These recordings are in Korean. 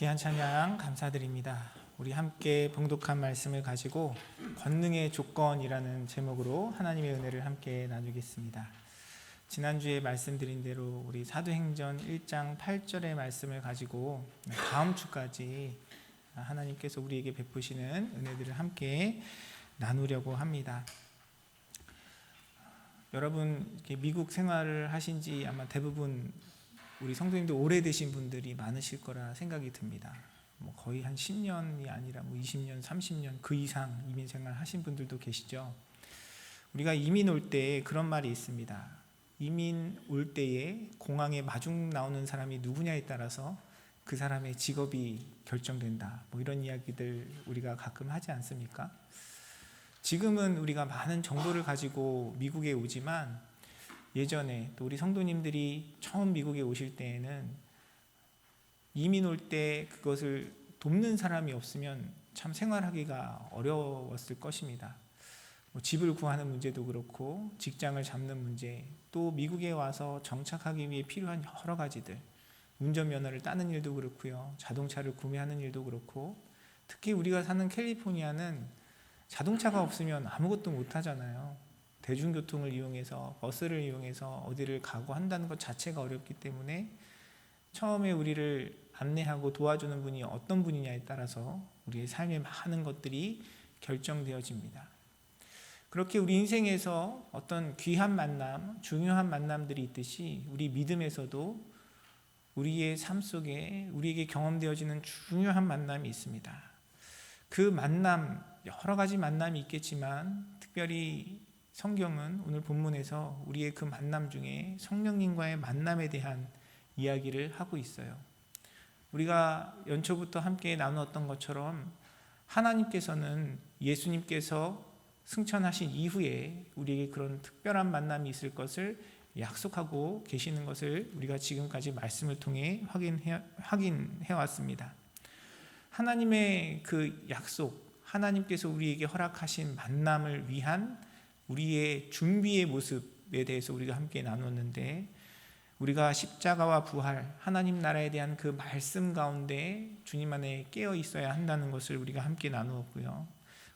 귀한 찬양 감사드립니다. 우리 함께 봉독한 말씀을 가지고 권능의 조건이라는 제목으로 하나님의 은혜를 함께 나누겠습니다. 지난주에 말씀드린 대로 우리 사도행전 1장 8절의 말씀을 가지고 다음 주까지 하나님께서 우리에게 베푸시는 은혜들을 함께 나누려고 합니다. 여러분 미국 생활을 하신 지 아마 대부분 우리 성도님들 오래되신 분들이 많으실 거라 생각이 듭니다. 거의 한 10년이 아니라 20년, 30년 그 이상 이민 생활 하신 분들도 계시죠. 우리가 이민 올 때 그런 말이 있습니다. 이민 올 때에 공항에 마중 나오는 사람이 누구냐에 따라서 그 사람의 직업이 결정된다. 이런 이야기들 우리가 가끔 하지 않습니까? 지금은 우리가 많은 정보를 가지고 미국에 오지만 예전에 또 우리 성도님들이 처음 미국에 오실 때에는 이민 올 때 그것을 돕는 사람이 없으면 참 생활하기가 어려웠을 것입니다. 집을 구하는 문제도 그렇고 직장을 잡는 문제, 또 미국에 와서 정착하기 위해 필요한 여러 가지들, 운전면허를 따는 일도 그렇고요, 자동차를 구매하는 일도 그렇고, 특히 우리가 사는 캘리포니아는 자동차가 없으면 아무것도 못 하잖아요. 대중교통을 이용해서 버스를 이용해서 어디를 가고 한다는 것 자체가 어렵기 때문에 처음에 우리를 안내하고 도와주는 분이 어떤 분이냐에 따라서 우리의 삶의 많은 것들이 결정되어집니다. 그렇게 우리 인생에서 어떤 귀한 만남, 중요한 만남들이 있듯이 우리 믿음에서도 우리의 삶 속에 우리에게 경험되어지는 중요한 만남이 있습니다. 그 만남, 여러 가지 만남이 있겠지만 특별히 성경은 오늘 본문에서 우리의 그 만남 중에 성령님과의 만남에 대한 이야기를 하고 있어요. 우리가 연초부터 함께 나누었던 것처럼 하나님께서는 예수님께서 승천하신 이후에 우리에게 그런 특별한 만남이 있을 것을 약속하고 계시는 것을 우리가 지금까지 말씀을 통해 확인해 왔습니다. 하나님의 그 약속, 하나님께서 우리에게 허락하신 만남을 위한 우리의 준비의 모습에 대해서 우리가 함께 나눴는데, 우리가 십자가와 부활, 하나님 나라에 대한 그 말씀 가운데 주님 안에 깨어 있어야 한다는 것을 우리가 함께 나누었고요.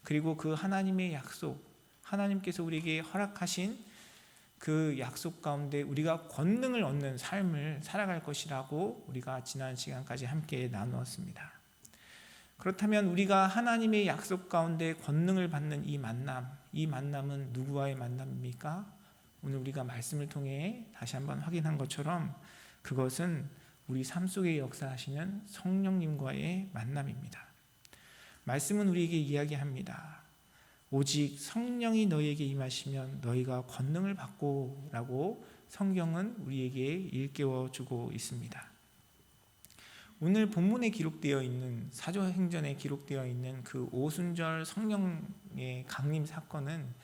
그리고 그 하나님의 약속, 하나님께서 우리에게 허락하신 그 약속 가운데 우리가 권능을 얻는 삶을 살아갈 것이라고 우리가 지난 시간까지 함께 나누었습니다. 그렇다면 우리가 하나님의 약속 가운데 권능을 받는 이 만남은 누구와의 만남입니까? 오늘 우리가 말씀을 통해 다시 한번 확인한 것처럼 그것은 우리 삶 속에 역사하시는 성령님과의 만남입니다. 말씀은 우리에게 이야기합니다. 오직 성령이 너희에게 임하시면 너희가 권능을 받고 라고 성경은 우리에게 일깨워주고 있습니다. 오늘 본문에 기록되어 있는 사도행전에 기록되어 있는 그 오순절 성령의 강림 사건은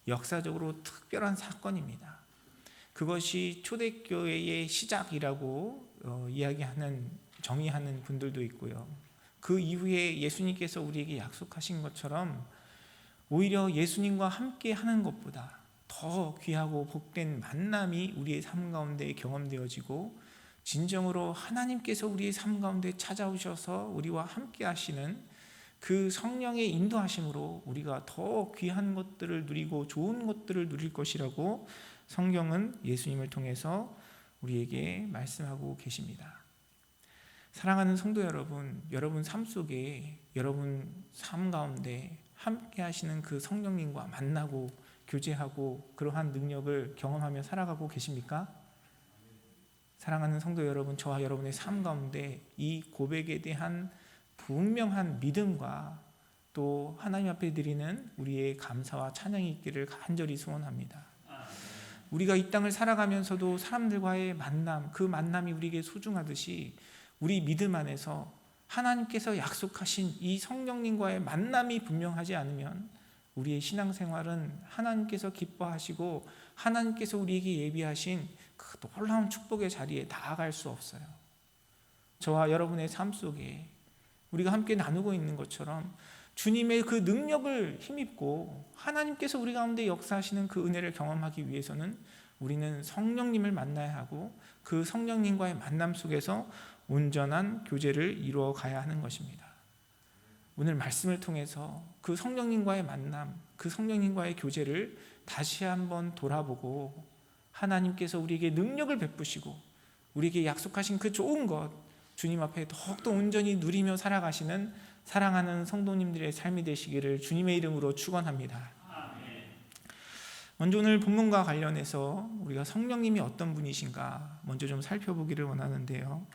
역사적으로 특별한 사건입니다. 그것이 초대교회의 시작이라고 정의하는 분들도 있고요. 그 이후에 예수님께서 우리에게 약속하신 것처럼 오히려 예수님과 함께 하는 것보다 더 귀하고 복된 만남이 우리의 삶 가운데 경험되어지고, 진정으로 하나님께서 우리의 삶 가운데 찾아오셔서 우리와 함께 하시는 그 성령의 인도하심으로 우리가 더 귀한 것들을 누리고 좋은 것들을 누릴 것이라고 성경은 예수님을 통해서 우리에게 말씀하고 계십니다. 사랑하는 성도 여러분, 여러분 삶 속에, 여러분 삶 가운데 함께 하시는 그 성령님과 만나고 교제하고 그러한 능력을 경험하며 살아가고 계십니까? 사랑하는 성도 여러분, 저와 여러분의 삶 가운데 이 고백에 대한 분명한 믿음과 또 하나님 앞에 드리는 우리의 감사와 찬양이 있기를 간절히 소원합니다. 우리가 이 땅을 살아가면서도 사람들과의 만남, 그 만남이 우리에게 소중하듯이 우리 믿음 안에서 하나님께서 약속하신 이 성령님과의 만남이 분명하지 않으면 우리의 신앙생활은 하나님께서 기뻐하시고 하나님께서 우리에게 예비하신 그 놀라운 축복의 자리에 나아갈 수 없어요. 저와 여러분의 삶 속에 우리가 함께 나누고 있는 것처럼 주님의 그 능력을 힘입고 하나님께서 우리 가운데 역사하시는 그 은혜를 경험하기 위해서는 우리는 성령님을 만나야 하고 그 성령님과의 만남 속에서 온전한 교제를 이루어 가야 하는 것입니다. 오늘 말씀을 통해서 그 성령님과의 만남, 그 성령님과의 교제를 다시 한번 돌아보고 하나님께서 우리에게 능력을 베푸시고 우리에게 약속하신 그 좋은 것 주님 앞에 더욱더 온전히 누리며 살아가시는 사랑하는 성도님들의 삶이 되시기를 주님의 이름으로 축원합니다. 먼저 오늘 본문과 관련해서 우리가 성령님이 어떤 분이신가 먼저 좀 살펴보기를 원하는데요.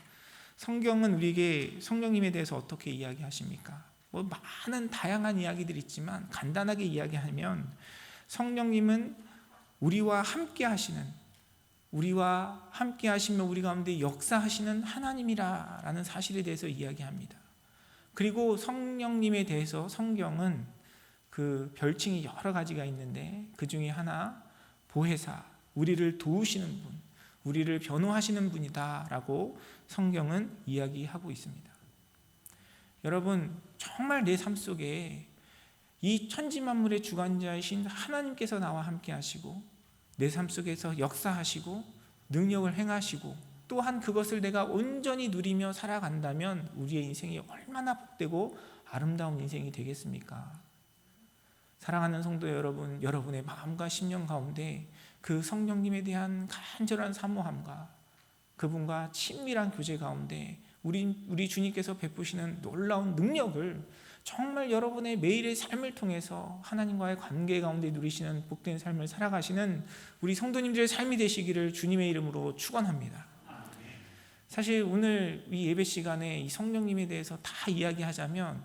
성경은 우리에게 성령님에 대해서 어떻게 이야기하십니까? 많은 다양한 이야기들이 있지만 간단하게 이야기하면 성령님은 우리와 함께 하시며 우리 가운데 역사하시는 하나님이라는 사실에 대해서 이야기합니다. 그리고 성령님에 대해서 성경은 그 별칭이 여러 가지가 있는데 그 중에 하나 보혜사, 우리를 도우시는 분, 우리를 변호하시는 분이다라고 성경은 이야기하고 있습니다. 여러분, 정말 내 삶 속에 이 천지만물의 주관자이신 하나님께서 나와 함께 하시고 내 삶 속에서 역사하시고 능력을 행하시고 또한 그것을 내가 온전히 누리며 살아간다면 우리의 인생이 얼마나 복되고 아름다운 인생이 되겠습니까? 사랑하는 성도 여러분, 여러분의 마음과 심령 가운데 그 성령님에 대한 간절한 사모함과 그분과 친밀한 교제 가운데 우리 주님께서 베푸시는 놀라운 능력을 정말 여러분의 매일의 삶을 통해서 하나님과의 관계 가운데 누리시는 복된 삶을 살아가시는 우리 성도님들의 삶이 되시기를 주님의 이름으로 축원합니다. 사실 오늘 이 예배 시간에 이 성령님에 대해서 다 이야기하자면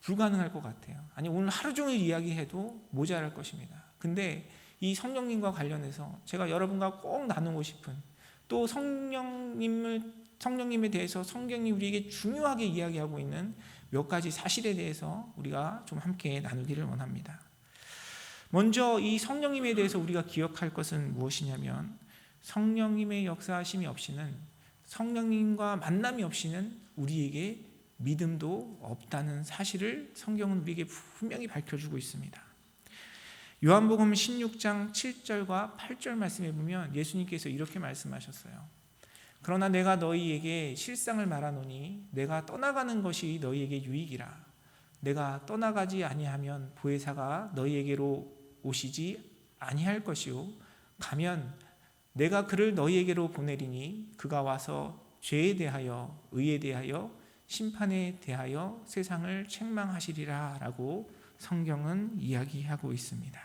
불가능할 것 같아요. 아니 오늘 하루 종일 이야기해도 모자랄 것입니다. 근데 이 성령님과 관련해서 제가 여러분과 꼭 나누고 싶은 또 성령님에 대해서 성경이 우리에게 중요하게 이야기하고 있는 몇 가지 사실에 대해서 우리가 좀 함께 나누기를 원합니다. 먼저 이 성령님에 대해서 우리가 기억할 것은 무엇이냐면 성령님의 역사하심이 없이는 성령님과 만남이 없이는 우리에게 믿음도 없다는 사실을 성경은 우리에게 분명히 밝혀주고 있습니다. 요한복음 16장 7절과 8절 말씀에 보면 예수님께서 이렇게 말씀하셨어요. 그러나 내가 너희에게 실상을 말하노니 내가 떠나가는 것이 너희에게 유익이라. 내가 떠나가지 아니하면 보혜사가 너희에게로 오시지 아니할 것이요 가면 내가 그를 너희에게로 보내리니 그가 와서 죄에 대하여 의에 대하여 심판에 대하여 세상을 책망하시리라 라고 성경은 이야기하고 있습니다.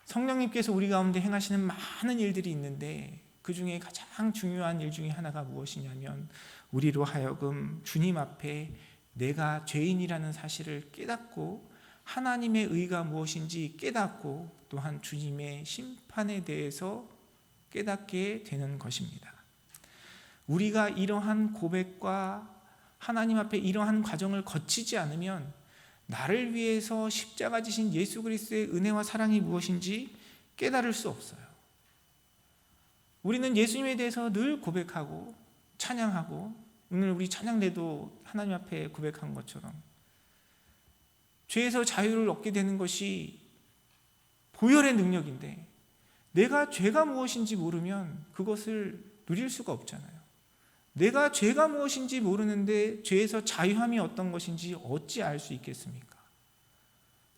성령님께서 우리 가운데 행하시는 많은 일들이 있는데 그 중에 가장 중요한 일 중에 하나가 무엇이냐면 우리로 하여금 주님 앞에 내가 죄인이라는 사실을 깨닫고 하나님의 의가 무엇인지 깨닫고 또한 주님의 심판에 대해서 깨닫게 되는 것입니다. 우리가 이러한 고백과 하나님 앞에 이러한 과정을 거치지 않으면 나를 위해서 십자가 지신 예수 그리스도의 은혜와 사랑이 무엇인지 깨달을 수 없어요. 우리는 예수님에 대해서 늘 고백하고 찬양하고 오늘 우리 찬양대도 하나님 앞에 고백한 것처럼 죄에서 자유를 얻게 되는 것이 보혈의 능력인데 내가 죄가 무엇인지 모르면 그것을 누릴 수가 없잖아요. 내가 죄가 무엇인지 모르는데 죄에서 자유함이 어떤 것인지 어찌 알 수 있겠습니까?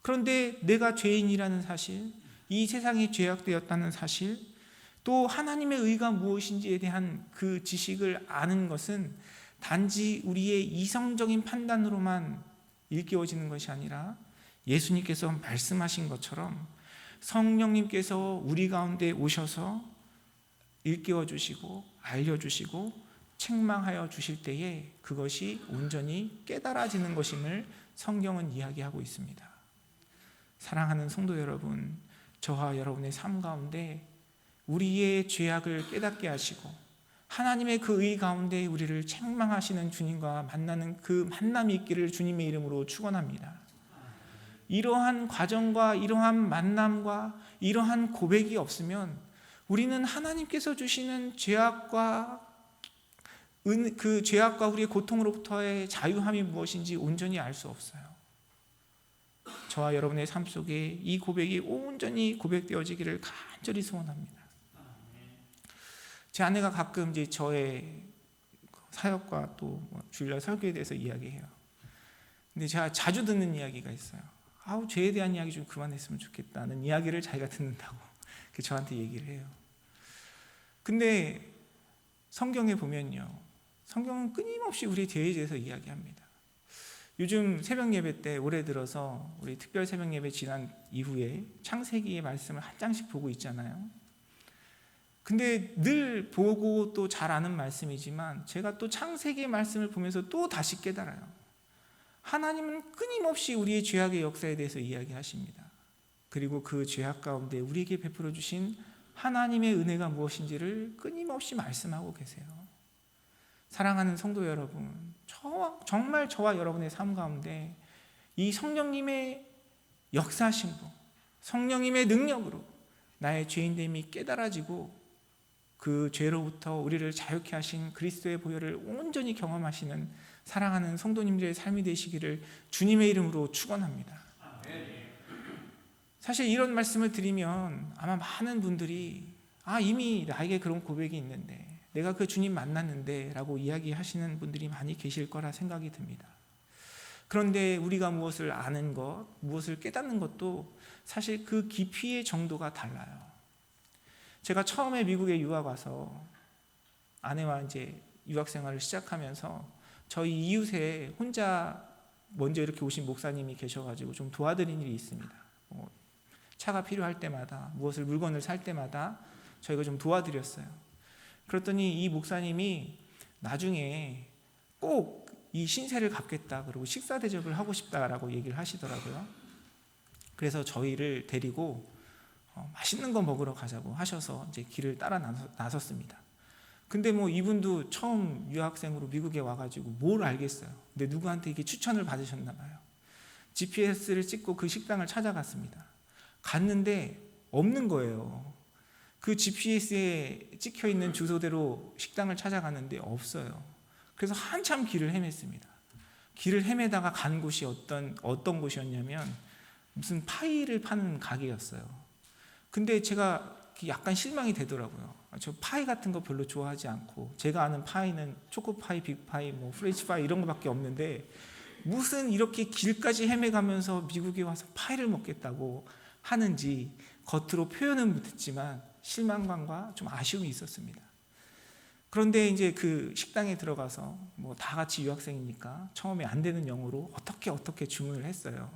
그런데 내가 죄인이라는 사실, 이 세상이 죄악되었다는 사실, 또 하나님의 의가 무엇인지에 대한 그 지식을 아는 것은 단지 우리의 이성적인 판단으로만 일깨워지는 것이 아니라 예수님께서 말씀하신 것처럼 성령님께서 우리 가운데 오셔서 일깨워 주시고 알려주시고 책망하여 주실 때에 그것이 온전히 깨달아지는 것임을 성경은 이야기하고 있습니다. 사랑하는 성도 여러분, 저와 여러분의 삶 가운데 우리의 죄악을 깨닫게 하시고 하나님의 그 의 가운데 우리를 책망하시는 주님과 만나는 그 만남이 있기를 주님의 이름으로 축원합니다. 이러한 과정과 이러한 만남과 이러한 고백이 없으면 우리는 하나님께서 주시는 죄악과 우리의 고통으로부터의 자유함이 무엇인지 온전히 알 수 없어요. 저와 여러분의 삶 속에 이 고백이 온전히 고백되어지기를 간절히 소원합니다. 제 아내가 가끔 이제 저의 사역과 또 주일날 설교에 대해서 이야기해요. 근데 제가 자주 듣는 이야기가 있어요. 아우, 죄에 대한 이야기 좀 그만했으면 좋겠다는 이야기를 자기가 듣는다고 저한테 얘기를 해요. 근데 성경에 보면요, 성경은 끊임없이 우리 죄에 대해서 이야기합니다. 요즘 새벽 예배 때 올해 들어서 우리 특별 새벽 예배 지난 이후에 창세기의 말씀을 한 장씩 보고 있잖아요. 근데 늘 보고 또 잘 아는 말씀이지만 제가 또 창세기의 말씀을 보면서 또 다시 깨달아요. 하나님은 끊임없이 우리의 죄악의 역사에 대해서 이야기하십니다. 그리고 그 죄악 가운데 우리에게 베풀어 주신 하나님의 은혜가 무엇인지를 끊임없이 말씀하고 계세요. 사랑하는 성도 여러분, 정말 저와 여러분의 삶 가운데 이 성령님의 역사하심으로, 성령님의 능력으로 나의 죄인됨이 깨달아지고 그 죄로부터 우리를 자유케 하신 그리스도의 보혈을 온전히 경험하시는 사랑하는 성도님들의 삶이 되시기를 주님의 이름으로 축원합니다. 사실 이런 말씀을 드리면 아마 많은 분들이 이미 나에게 그런 고백이 있는데, 내가 그 주님 만났는데 라고 이야기하시는 분들이 많이 계실 거라 생각이 듭니다. 그런데 우리가 무엇을 아는 것, 무엇을 깨닫는 것도 사실 그 깊이의 정도가 달라요. 제가 처음에 미국에 유학 와서 아내와 이제 유학 생활을 시작하면서 저희 이웃에 혼자 먼저 이렇게 오신 목사님이 계셔가지고 좀 도와드린 일이 있습니다. 차가 필요할 때마다, 무엇을 물건을 살 때마다 저희가 좀 도와드렸어요. 그랬더니 이 목사님이 나중에 꼭 이 신세를 갚겠다, 그리고 식사 대접을 하고 싶다라고 얘기를 하시더라고요. 그래서 저희를 데리고 맛있는 거 먹으러 가자고 하셔서 이제 길을 따라 나섰습니다. 근데 이분도 처음 유학생으로 미국에 와가지고 뭘 알겠어요. 근데 누구한테 이게 추천을 받으셨나 봐요. GPS를 찍고 그 식당을 찾아갔습니다. 갔는데 없는 거예요. 그 GPS에 찍혀있는 주소대로 식당을 찾아갔는데 없어요. 그래서 한참 길을 헤맸습니다. 길을 헤매다가 간 곳이 어떤 곳이었냐면 무슨 파이를 파는 가게였어요. 근데 제가 약간 실망이 되더라고요. 저 파이 같은 거 별로 좋아하지 않고, 제가 아는 파이는 초코파이, 빅파이, 프렌치파이 이런 거밖에 없는데 무슨 이렇게 길까지 헤매가면서 미국에 와서 파이를 먹겠다고 하는지 겉으로 표현은 못했지만 실망감과 좀 아쉬움이 있었습니다. 그런데 이제 그 식당에 들어가서 다 같이 유학생이니까 처음에 안 되는 영어로 어떻게 주문을 했어요.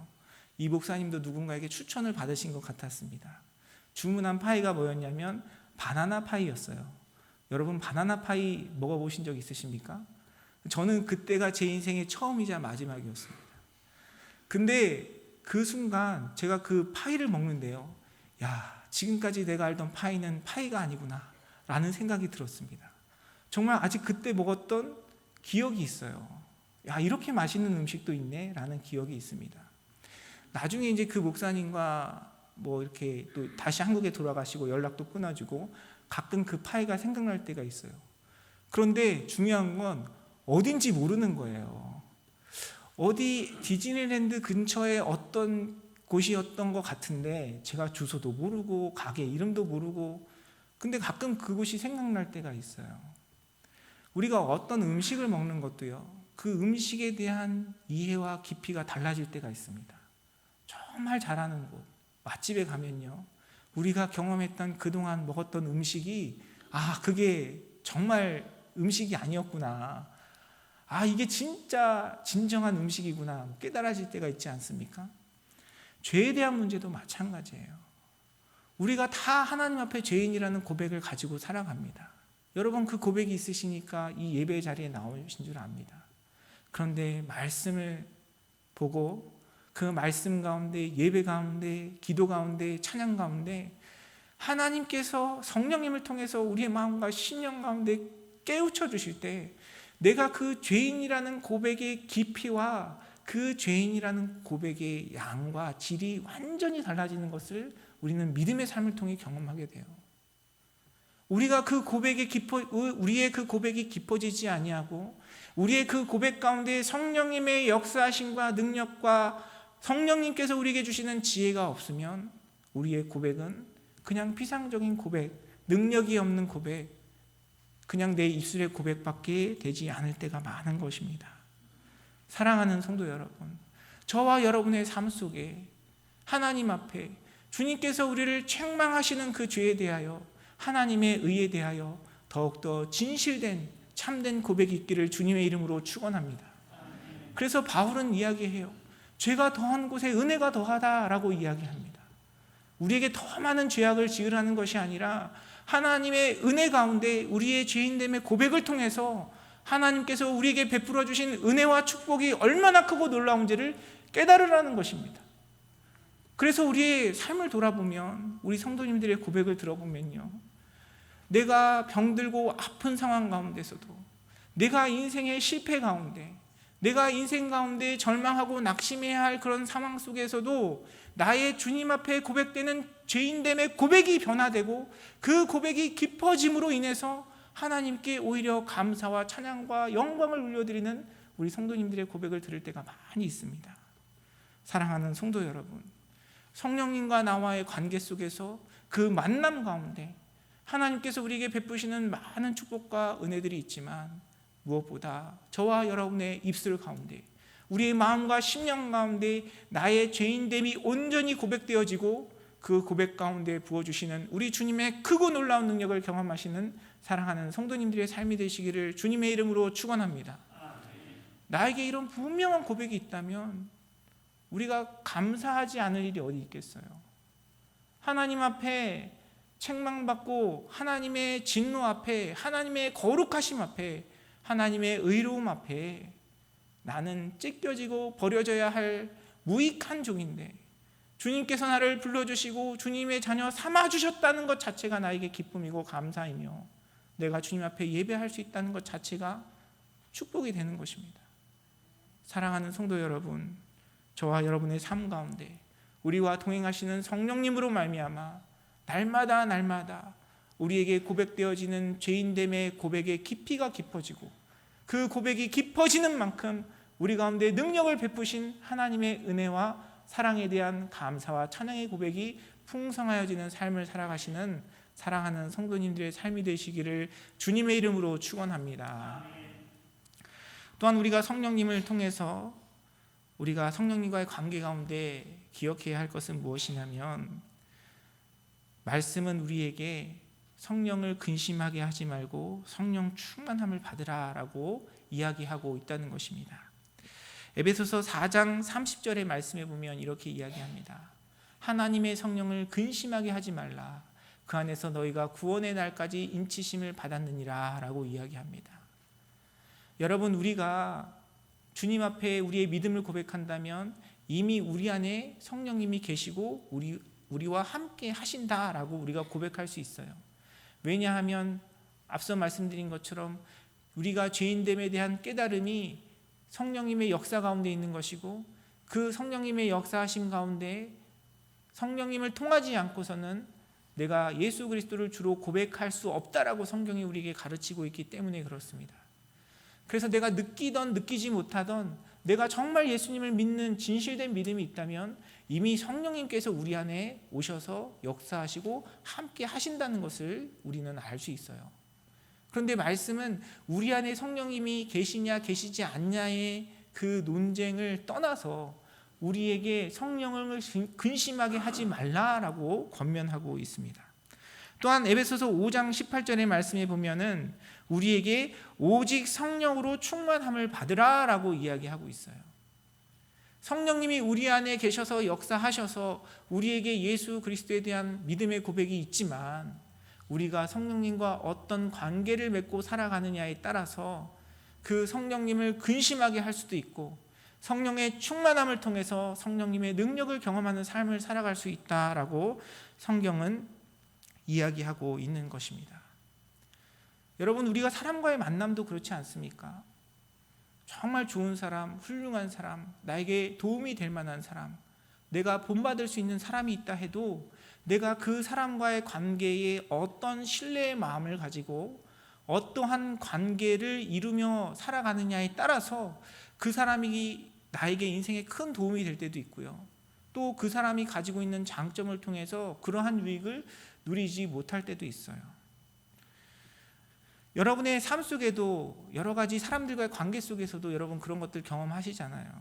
이 목사님도 누군가에게 추천을 받으신 것 같았습니다. 주문한 파이가 뭐였냐면 바나나 파이였어요. 여러분, 바나나 파이 먹어보신 적 있으십니까? 저는 그때가 제 인생의 처음이자 마지막이었습니다. 근데 그 순간 제가 그 파이를 먹는데요, 지금까지 내가 알던 파이는 파이가 아니구나 라는 생각이 들었습니다. 정말 아직 그때 먹었던 기억이 있어요. 이렇게 맛있는 음식도 있네 라는 기억이 있습니다. 나중에 이제 그 목사님과 이렇게 또 다시 한국에 돌아가시고 연락도 끊어지고 가끔 그 파이가 생각날 때가 있어요. 그런데 중요한 건 어딘지 모르는 거예요. 어디 디즈니랜드 근처에 어떤 곳이었던 것 같은데 제가 주소도 모르고 가게 이름도 모르고, 근데 가끔 그곳이 생각날 때가 있어요. 우리가 어떤 음식을 먹는 것도요, 그 음식에 대한 이해와 깊이가 달라질 때가 있습니다. 정말 잘하는 곳, 맛집에 가면요, 우리가 경험했던 그동안 먹었던 음식이 그게 정말 음식이 아니었구나, 이게 진짜 진정한 음식이구나 깨달아질 때가 있지 않습니까? 죄에 대한 문제도 마찬가지예요. 우리가 다 하나님 앞에 죄인이라는 고백을 가지고 살아갑니다. 여러분, 그 고백이 있으시니까 이 예배 자리에 나오신 줄 압니다. 그런데 말씀을 보고 그 말씀 가운데, 예배 가운데, 기도 가운데, 찬양 가운데 하나님께서 성령님을 통해서 우리의 마음과 심령 가운데 깨우쳐 주실 때 내가 그 죄인이라는 고백의 깊이와 그 죄인이라는 고백의 양과 질이 완전히 달라지는 것을 우리는 믿음의 삶을 통해 경험하게 돼요. 우리의 그 고백이 깊어지지 아니하고 우리의 그 고백 가운데 성령님의 역사하심과 능력과 성령님께서 우리에게 주시는 지혜가 없으면 우리의 고백은 그냥 피상적인 고백, 능력이 없는 고백, 그냥 내 입술의 고백밖에 되지 않을 때가 많은 것입니다. 사랑하는 성도 여러분, 저와 여러분의 삶 속에 하나님 앞에 주님께서 우리를 책망하시는 그 죄에 대하여, 하나님의 의에 대하여 더욱더 진실된 참된 고백이 있기를 주님의 이름으로 축원합니다. 그래서 바울은 이야기해요. 죄가 더한 곳에 은혜가 더하다라고 이야기합니다. 우리에게 더 많은 죄악을 지으라는 것이 아니라 하나님의 은혜 가운데 우리의 죄인됨의 고백을 통해서 하나님께서 우리에게 베풀어 주신 은혜와 축복이 얼마나 크고 놀라운지를 깨달으라는 것입니다. 그래서 우리의 삶을 돌아보면, 우리 성도님들의 고백을 들어보면요, 내가 병들고 아픈 상황 가운데서도, 내가 인생의 실패 가운데, 내가 인생 가운데 절망하고 낙심해야 할 그런 상황 속에서도 나의 주님 앞에 고백되는 죄인됨의 고백이 변화되고 그 고백이 깊어짐으로 인해서 하나님께 오히려 감사와 찬양과 영광을 올려드리는 우리 성도님들의 고백을 들을 때가 많이 있습니다. 사랑하는 성도 여러분, 성령님과 나와의 관계 속에서 그 만남 가운데 하나님께서 우리에게 베푸시는 많은 축복과 은혜들이 있지만, 무엇보다 저와 여러분의 입술 가운데, 우리의 마음과 심령 가운데 나의 죄인됨이 온전히 고백되어지고 그 고백 가운데 부어주시는 우리 주님의 크고 놀라운 능력을 경험하시는 사랑하는 성도님들의 삶이 되시기를 주님의 이름으로 축원합니다. 나에게 이런 분명한 고백이 있다면 우리가 감사하지 않을 일이 어디 있겠어요? 하나님 앞에 책망받고 하나님의 진노 앞에, 하나님의 거룩하심 앞에, 하나님의 의로움 앞에 나는 찢겨지고 버려져야 할 무익한 종인데 주님께서 나를 불러주시고 주님의 자녀 삼아주셨다는 것 자체가 나에게 기쁨이고 감사이며, 내가 주님 앞에 예배할 수 있다는 것 자체가 축복이 되는 것입니다. 사랑하는 성도 여러분, 저와 여러분의 삶 가운데 우리와 동행하시는 성령님으로 말미암아 날마다 우리에게 고백되어지는 죄인됨의 고백의 깊이가 깊어지고, 그 고백이 깊어지는 만큼 우리 가운데 능력을 베푸신 하나님의 은혜와 사랑에 대한 감사와 찬양의 고백이 풍성하여지는 삶을 살아가시는 사랑하는 성도님들의 삶이 되시기를 주님의 이름으로 축원합니다. 또한 우리가 성령님을 통해서 우리가 성령님과의 관계 가운데 기억해야 할 것은 무엇이냐면, 말씀은 우리에게 성령을 근심하게 하지 말고 성령 충만함을 받으라라고 이야기하고 있다는 것입니다. 에베소서 4장 30절의 말씀에 보면 이렇게 이야기합니다. 하나님의 성령을 근심하게 하지 말라. 그 안에서 너희가 구원의 날까지 인치심을 받았느니라 라고 이야기합니다. 여러분, 우리가 주님 앞에 우리의 믿음을 고백한다면 이미 우리 안에 성령님이 계시고 우리와 함께 하신다라고 우리가 고백할 수 있어요. 왜냐하면 앞서 말씀드린 것처럼 우리가 죄인됨에 대한 깨달음이 성령님의 역사 가운데 있는 것이고, 그 성령님의 역사하심 가운데 성령님을 통하지 않고서는 내가 예수 그리스도를 주로 고백할 수 없다라고 성경이 우리에게 가르치고 있기 때문에 그렇습니다. 그래서 내가 느끼던 느끼지 못하던 내가 정말 예수님을 믿는 진실된 믿음이 있다면 이미 성령님께서 우리 안에 오셔서 역사하시고 함께 하신다는 것을 우리는 알 수 있어요. 그런데 말씀은 우리 안에 성령님이 계시냐 계시지 않냐의 그 논쟁을 떠나서 우리에게 성령을 근심하게 하지 말라라고 권면하고 있습니다. 또한 에베소서 5장 18절의 말씀에 보면은 우리에게 오직 성령으로 충만함을 받으라라고 이야기하고 있어요. 성령님이 우리 안에 계셔서 역사하셔서 우리에게 예수 그리스도에 대한 믿음의 고백이 있지만, 우리가 성령님과 어떤 관계를 맺고 살아가느냐에 따라서 그 성령님을 근심하게 할 수도 있고, 성령의 충만함을 통해서 성령님의 능력을 경험하는 삶을 살아갈 수 있다라고 성경은 이야기하고 있는 것입니다. 여러분, 우리가 사람과의 만남도 그렇지 않습니까? 정말 좋은 사람, 훌륭한 사람, 나에게 도움이 될 만한 사람, 내가 본받을 수 있는 사람이 있다 해도 내가 그 사람과의 관계에 어떤 신뢰의 마음을 가지고 어떠한 관계를 이루며 살아가느냐에 따라서 그 사람이 나에게 인생에 큰 도움이 될 때도 있고요. 또 그 사람이 가지고 있는 장점을 통해서 그러한 유익을 누리지 못할 때도 있어요. 여러분의 삶 속에도 여러 가지 사람들과의 관계 속에서도 여러분 그런 것들 경험하시잖아요.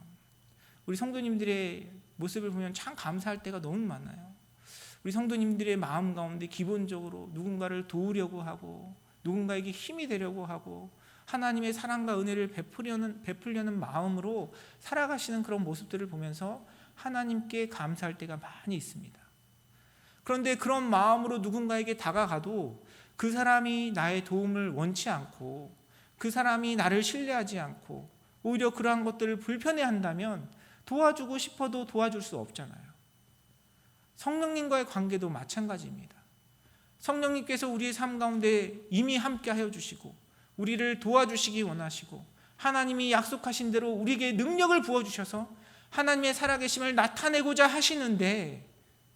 우리 성도님들의 모습을 보면 참 감사할 때가 너무 많아요. 우리 성도님들의 마음 가운데 기본적으로 누군가를 도우려고 하고 누군가에게 힘이 되려고 하고 하나님의 사랑과 은혜를 베풀려는 마음으로 살아가시는 그런 모습들을 보면서 하나님께 감사할 때가 많이 있습니다. 그런데 그런 마음으로 누군가에게 다가가도 그 사람이 나의 도움을 원치 않고 그 사람이 나를 신뢰하지 않고 오히려 그러한 것들을 불편해한다면 도와주고 싶어도 도와줄 수 없잖아요. 성령님과의 관계도 마찬가지입니다. 성령님께서 우리의 삶 가운데 이미 함께 하여 주시고 우리를 도와주시기 원하시고 하나님이 약속하신 대로 우리에게 능력을 부어주셔서 하나님의 살아계심을 나타내고자 하시는데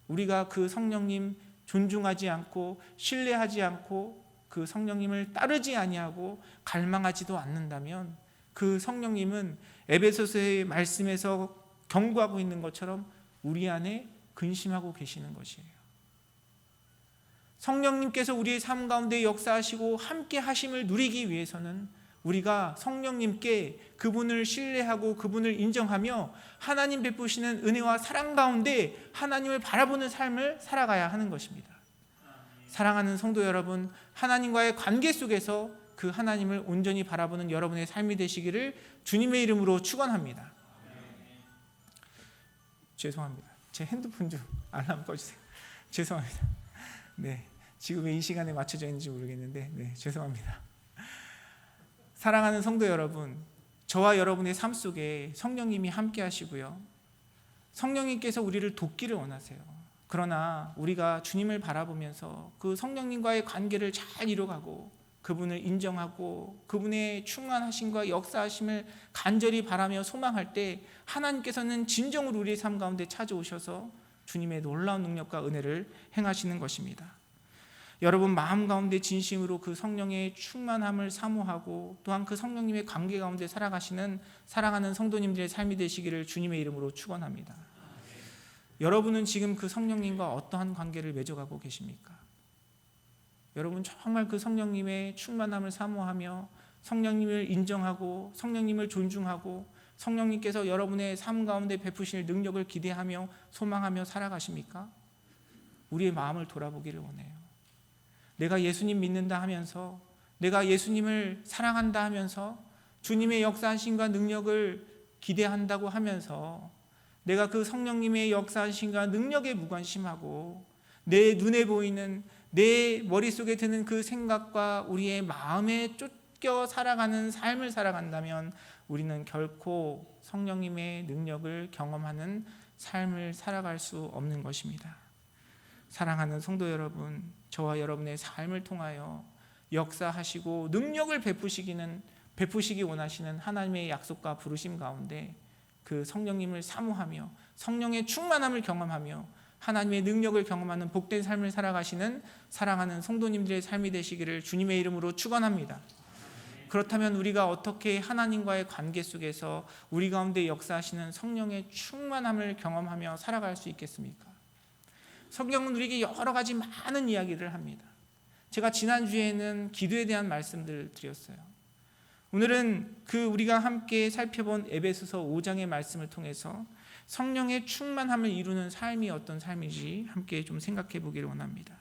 우리가 그 성령님 존중하지 않고 신뢰하지 않고 그 성령님을 따르지 아니하고 갈망하지도 않는다면 그 성령님은 에베소서의 말씀에서 경고하고 있는 것처럼 우리 안에 근심하고 계시는 것이에요. 성령님께서 우리의 삶 가운데 역사하시고 함께 하심을 누리기 위해서는 우리가 성령님께 그분을 신뢰하고 그분을 인정하며 하나님 베푸시는 은혜와 사랑 가운데 하나님을 바라보는 삶을 살아가야 하는 것입니다. 사랑하는 성도 여러분, 하나님과의 관계 속에서 그 하나님을 온전히 바라보는 여러분의 삶이 되시기를 주님의 이름으로 축원합니다. 죄송합니다. 제 핸드폰 좀 알람 꺼주세요. 죄송합니다. 네, 지금 왜 이 시간에 맞춰져 있는지 모르겠는데 네, 죄송합니다. 사랑하는 성도 여러분, 저와 여러분의 삶 속에 성령님이 함께 하시고요. 성령님께서 우리를 돕기를 원하세요. 그러나 우리가 주님을 바라보면서 그 성령님과의 관계를 잘 이뤄가고 그분을 인정하고 그분의 충만하심과 역사하심을 간절히 바라며 소망할 때 하나님께서는 진정으로 우리의 삶 가운데 찾아오셔서 주님의 놀라운 능력과 은혜를 행하시는 것입니다. 여러분 마음 가운데 진심으로 그 성령의 충만함을 사모하고 또한 그 성령님의 관계 가운데 살아가시는 사랑하는 성도님들의 삶이 되시기를 주님의 이름으로 축원합니다. 여러분은 지금 그 성령님과 어떠한 관계를 맺어가고 계십니까? 여러분 정말 그 성령님의 충만함을 사모하며 성령님을 인정하고 성령님을 존중하고 성령님께서 여러분의 삶 가운데 베푸실 능력을 기대하며 소망하며 살아가십니까? 우리의 마음을 돌아보기를 원해요. 내가 예수님 믿는다 하면서 내가 예수님을 사랑한다 하면서 주님의 역사하심과 능력을 기대한다고 하면서 내가 그 성령님의 역사하심과 능력에 무관심하고 내 눈에 보이는 내 머릿속에 드는 그 생각과 우리의 마음에 쫓겨 살아가는 삶을 살아간다면 우리는 결코 성령님의 능력을 경험하는 삶을 살아갈 수 없는 것입니다. 사랑하는 성도 여러분, 저와 여러분의 삶을 통하여 역사하시고 능력을 베푸시기 원하시는 하나님의 약속과 부르심 가운데 그 성령님을 사모하며 성령의 충만함을 경험하며 하나님의 능력을 경험하는 복된 삶을 살아가시는 사랑하는 성도님들의 삶이 되시기를 주님의 이름으로 축원합니다. 그렇다면 우리가 어떻게 하나님과의 관계 속에서 우리 가운데 역사하시는 성령의 충만함을 경험하며 살아갈 수 있겠습니까? 성경은 우리에게 여러 가지 많은 이야기를 합니다. 제가 지난주에는 기도에 대한 말씀들을 드렸어요. 오늘은 우리가 함께 살펴본 에베소서 5장의 말씀을 통해서 성령의 충만함을 이루는 삶이 어떤 삶인지 함께 좀 생각해 보기를 원합니다.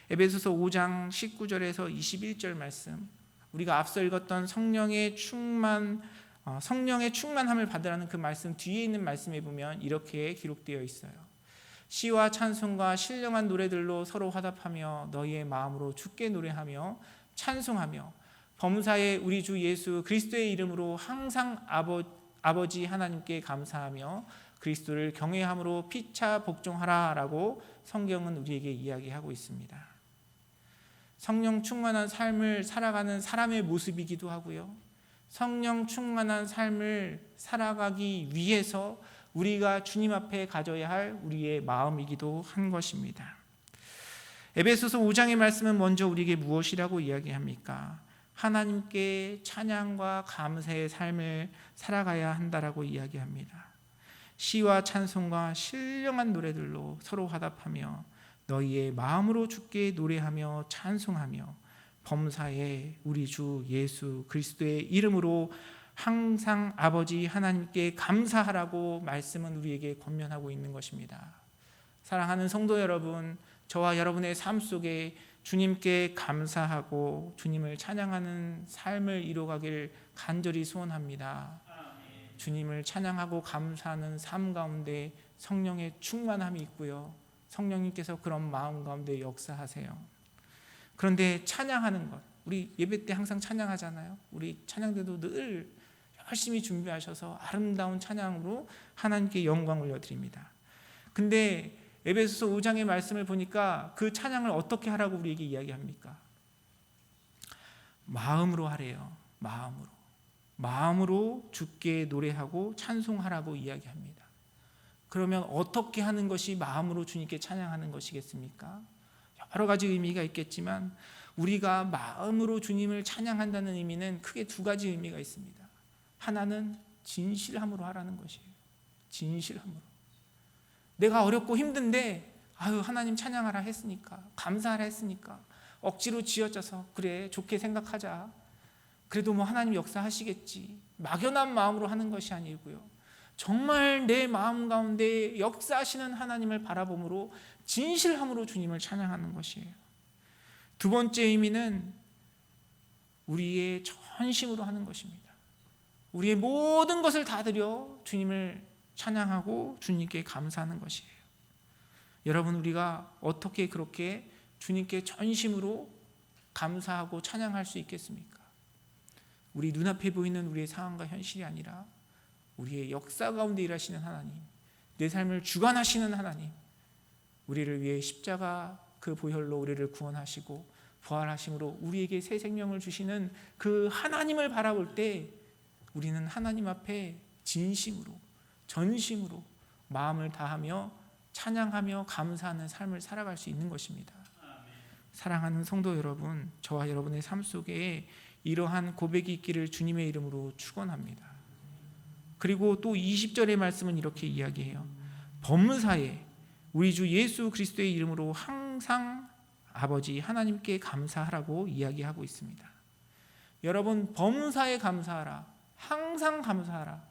에베소서 5장 19절에서 21절 말씀, 우리가 앞서 읽었던 성령의 충만함을 받으라는 그 말씀 뒤에 있는 말씀에 보면 이렇게 기록되어 있어요. 시와 찬송과 신령한 노래들로 서로 화답하며 너희의 마음으로 주께 노래하며 찬송하며 범사의 우리 주 예수 그리스도의 이름으로 항상 아버지 하나님께 감사하며 그리스도를 경외함으로 피차 복종하라라고 성경은 우리에게 이야기하고 있습니다. 성령 충만한 삶을 살아가는 사람의 모습이기도 하고요. 성령 충만한 삶을 살아가기 위해서 우리가 주님 앞에 가져야 할 우리의 마음이기도 한 것입니다. 에베소서 5장의 말씀은 먼저 우리에게 무엇이라고 이야기합니까? 하나님께 찬양과 감사의 삶을 살아가야 한다라고 이야기합니다. 시와 찬송과 신령한 노래들로 서로 화답하며 너희의 마음으로 주께 노래하며 찬송하며 범사에 우리 주 예수 그리스도의 이름으로 항상 아버지 하나님께 감사하라고 말씀은 우리에게 권면하고 있는 것입니다. 사랑하는 성도 여러분, 저와 여러분의 삶 속에 주님께 감사하고 주님을 찬양하는 삶을 이루어가길 간절히 소원합니다. 주님을 찬양하고 감사하는 삶 가운데 성령의 충만함이 있고요, 성령님께서 그런 마음 가운데 역사하세요. 그런데 찬양하는 것, 우리 예배 때 항상 찬양하잖아요. 우리 찬양대도 늘 열심히 준비하셔서 아름다운 찬양으로 하나님께 영광 올려드립니다. 근데 에베소서 5장의 말씀을 보니까 그 찬양을 어떻게 하라고 우리에게 이야기합니까? 마음으로 하래요. 마음으로 주께 노래하고 찬송하라고 이야기합니다. 그러면 어떻게 하는 것이 마음으로 주님께 찬양하는 것이겠습니까? 여러 가지 의미가 있겠지만 우리가 마음으로 주님을 찬양한다는 의미는 크게 두 가지 의미가 있습니다. 하나는 진실함으로 하라는 것이에요. 진실함으로. 내가 어렵고 힘든데 하나님 찬양하라 했으니까, 감사하라 했으니까 억지로 쥐어짜서 그래 좋게 생각하자, 그래도 하나님 역사하시겠지, 막연한 마음으로 하는 것이 아니고요, 정말 내 마음 가운데 역사하시는 하나님을 바라봄으로 진실함으로 주님을 찬양하는 것이에요. 두 번째 의미는 우리의 전심으로 하는 것입니다. 우리의 모든 것을 다 드려 주님을 찬양하고 주님께 감사하는 것이에요. 여러분, 우리가 어떻게 그렇게 주님께 전심으로 감사하고 찬양할 수 있겠습니까? 우리 눈앞에 보이는 우리의 상황과 현실이 아니라 우리의 역사 가운데 일하시는 하나님, 내 삶을 주관하시는 하나님, 우리를 위해 십자가 그 보혈로 우리를 구원하시고 부활하심으로 우리에게 새 생명을 주시는 그 하나님을 바라볼 때 우리는 하나님 앞에 진심으로, 전심으로 마음을 다하며 찬양하며 감사하는 삶을 살아갈 수 있는 것입니다. 사랑하는 성도 여러분, 저와 여러분의 삶 속에 이러한 고백이 있기를 주님의 이름으로 축원합니다. 그리고 또 20절의 말씀은 이렇게 이야기해요. 범사에 우리 주 예수 그리스도의 이름으로 항상 아버지 하나님께 감사하라고 이야기하고 있습니다. 여러분, 범사에 감사하라, 항상 감사하라,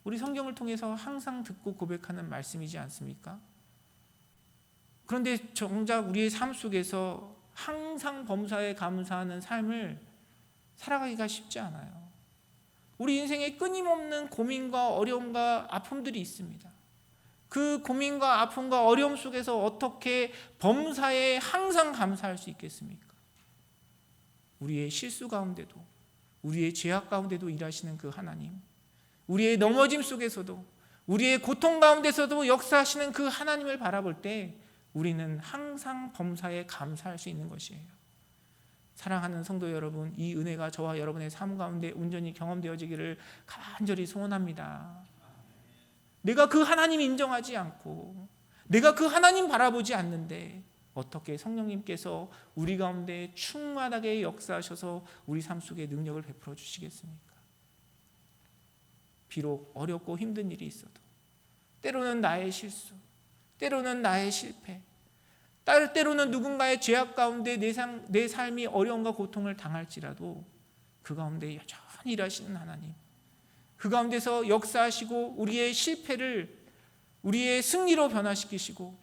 우리 성경을 통해서 항상 듣고 고백하는 말씀이지 않습니까? 그런데 정작 우리의 삶 속에서 항상 범사에 감사하는 삶을 살아가기가 쉽지 않아요. 우리 인생에 끊임없는 고민과 어려움과 아픔들이 있습니다. 그 고민과 아픔과 어려움 속에서 어떻게 범사에 항상 감사할 수 있겠습니까? 우리의 실수 가운데도, 우리의 죄악 가운데도 일하시는 그 하나님, 우리의 넘어짐 속에서도, 우리의 고통 가운데서도 역사하시는 그 하나님을 바라볼 때 우리는 항상 범사에 감사할 수 있는 것이에요. 사랑하는 성도 여러분, 이 은혜가 저와 여러분의 삶 가운데 온전히 경험되어지기를 간절히 소원합니다. 내가 그 하나님 인정하지 않고 내가 그 하나님 바라보지 않는데 어떻게 성령님께서 우리 가운데 충만하게 역사하셔서 우리 삶 속에 능력을 베풀어 주시겠습니까? 비록 어렵고 힘든 일이 있어도, 때로는 나의 실수, 때로는 나의 실패, 때로는 누군가의 죄악 가운데 내 삶이 어려움과 고통을 당할지라도 그 가운데 여전히 일하시는 하나님, 그 가운데서 역사하시고 우리의 실패를 우리의 승리로 변화시키시고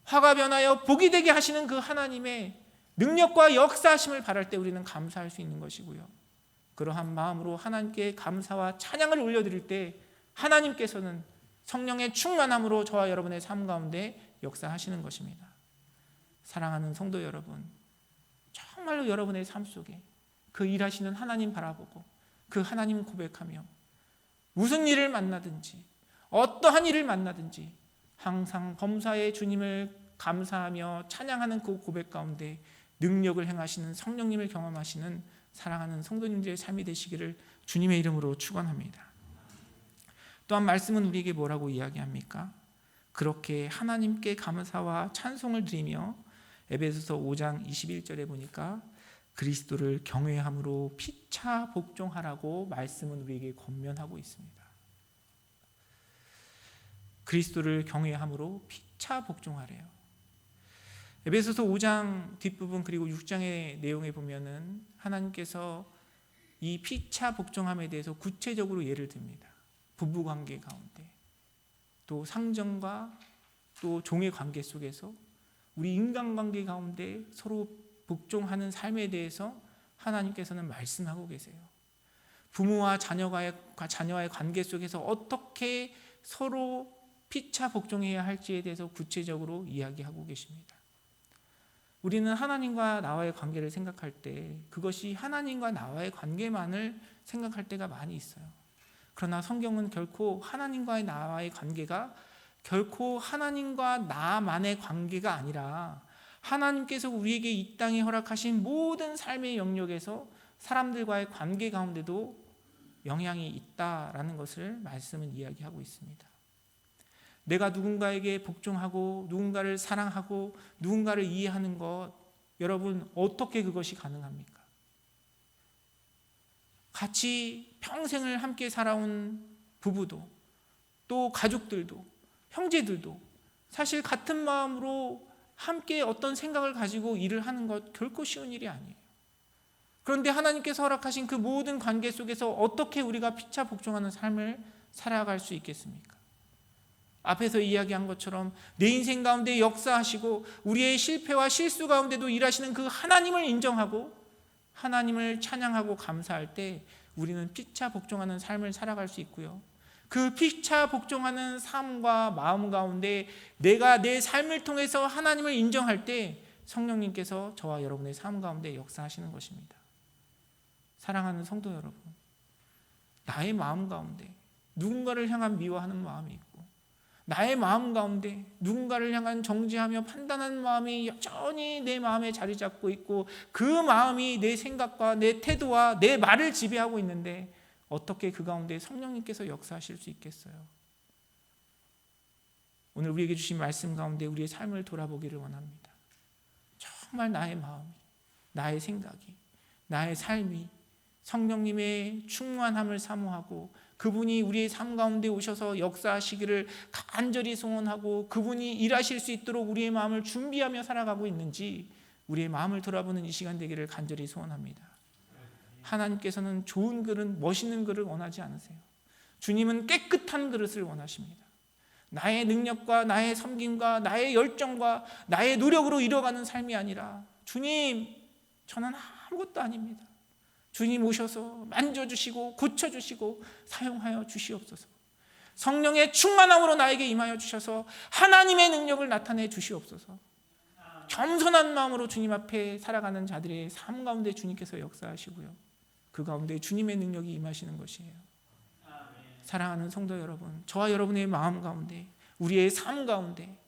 화가 변하여 복이 되게 하시는 그 하나님의 능력과 역사하심을 바랄 때 우리는 감사할 수 있는 것이고요, 그러한 마음으로 하나님께 감사와 찬양을 올려드릴 때 하나님께서는 성령의 충만함으로 저와 여러분의 삶 가운데 역사하시는 것입니다. 사랑하는 성도 여러분, 정말로 여러분의 삶 속에 그 일하시는 하나님 바라보고 그 하나님 고백하며 무슨 일을 만나든지 어떠한 일을 만나든지 항상 범사에 주님을 감사하며 찬양하는 그 고백 가운데 능력을 행하시는 성령님을 경험하시는 사랑하는 성도님들의 삶이 되시기를 주님의 이름으로 축원합니다. 또한 말씀은 우리에게 뭐라고 이야기합니까? 그렇게 하나님께 감사와 찬송을 드리며 에베소서 5장 21절에 보니까 그리스도를 경외함으로 피차 복종하라고 말씀은 우리에게 권면하고 있습니다. 그리스도를 경외함으로 피차 복종하래요. 에베소서 5장 뒷부분 그리고 6장의 내용에 보면은 하나님께서 이 피차 복종함에 대해서 구체적으로 예를 듭니다. 부부관계 가운데, 또 상정과 또 종의 관계 속에서 우리 인간관계 가운데 서로 복종하는 삶에 대해서 하나님께서는 말씀하고 계세요. 부모와 자녀와의 관계 속에서 어떻게 서로 피차 복종해야 할지에 대해서 구체적으로 이야기하고 계십니다. 우리는 하나님과 나와의 관계를 생각할 때 그것이 하나님과 나와의 관계만을 생각할 때가 많이 있어요. 그러나 성경은 결코 하나님과의 나와의 관계가 결코 하나님과 나만의 관계가 아니라 하나님께서 우리에게 이 땅에 허락하신 모든 삶의 영역에서 사람들과의 관계 가운데도 영향이 있다라는 것을 말씀은 이야기하고 있습니다. 내가 누군가에게 복종하고 누군가를 사랑하고 누군가를 이해하는 것, 여러분 어떻게 그것이 가능합니까? 같이 평생을 함께 살아온 부부도 또 가족들도 형제들도 사실 같은 마음으로 함께 어떤 생각을 가지고 일을 하는 것 결코 쉬운 일이 아니에요. 그런데 하나님께서 허락하신 그 모든 관계 속에서 어떻게 우리가 피차 복종하는 삶을 살아갈 수 있겠습니까? 앞에서 이야기한 것처럼 내 인생 가운데 역사하시고 우리의 실패와 실수 가운데도 일하시는 그 하나님을 인정하고 하나님을 찬양하고 감사할 때 우리는 피차 복종하는 삶을 살아갈 수 있고요. 그 피차 복종하는 삶과 마음 가운데 내가 내 삶을 통해서 하나님을 인정할 때 성령님께서 저와 여러분의 삶 가운데 역사하시는 것입니다. 사랑하는 성도 여러분, 나의 마음 가운데 누군가를 향한 미워하는 마음이 있고 나의 마음 가운데 누군가를 향한 정죄하며 판단하는 마음이 여전히 내 마음에 자리 잡고 있고 그 마음이 내 생각과 내 태도와 내 말을 지배하고 있는데 어떻게 그 가운데 성령님께서 역사하실 수 있겠어요? 오늘 우리에게 주신 말씀 가운데 우리의 삶을 돌아보기를 원합니다. 정말 나의 마음이, 나의 생각이, 나의 삶이 성령님의 충만함을 사모하고 그분이 우리의 삶 가운데 오셔서 역사하시기를 간절히 소원하고 그분이 일하실 수 있도록 우리의 마음을 준비하며 살아가고 있는지 우리의 마음을 돌아보는 이 시간 되기를 간절히 소원합니다. 하나님께서는 좋은 그릇, 멋있는 그릇을 원하지 않으세요. 주님은 깨끗한 그릇을 원하십니다. 나의 능력과 나의 섬김과 나의 열정과 나의 노력으로 이뤄가는 삶이 아니라 주님, 저는 아무것도 아닙니다. 주님 오셔서 만져주시고 고쳐주시고 사용하여 주시옵소서. 성령의 충만함으로 나에게 임하여 주셔서 하나님의 능력을 나타내 주시옵소서. 겸손한 마음으로 주님 앞에 살아가는 자들의 삶 가운데 주님께서 역사하시고요. 그 가운데 주님의 능력이 임하시는 것이에요. 사랑하는 성도 여러분, 저와 여러분의 마음 가운데, 우리의 삶 가운데,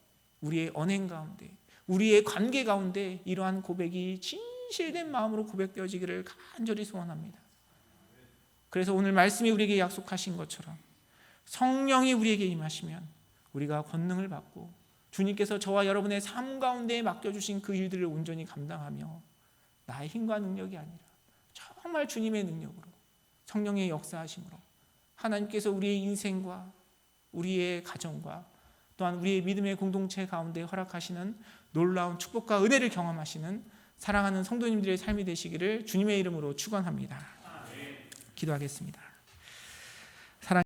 우리의 언행 가운데, 우리의 관계 가운데 이러한 고백이 진실된 마음으로 고백되어지기를 간절히 소원합니다. 그래서 오늘 말씀이 우리에게 약속하신 것처럼 성령이 우리에게 임하시면 우리가 권능을 받고 주님께서 저와 여러분의 삶 가운데 맡겨주신 그 일들을 온전히 감당하며 나의 힘과 능력이 아니라 정말 주님의 능력으로 성령의 역사하심으로 하나님께서 우리의 인생과 우리의 가정과 또한 우리의 믿음의 공동체 가운데 허락하시는 놀라운 축복과 은혜를 경험하시는 사랑하는 성도님들의 삶이 되시기를 주님의 이름으로 축원합니다. 기도하겠습니다.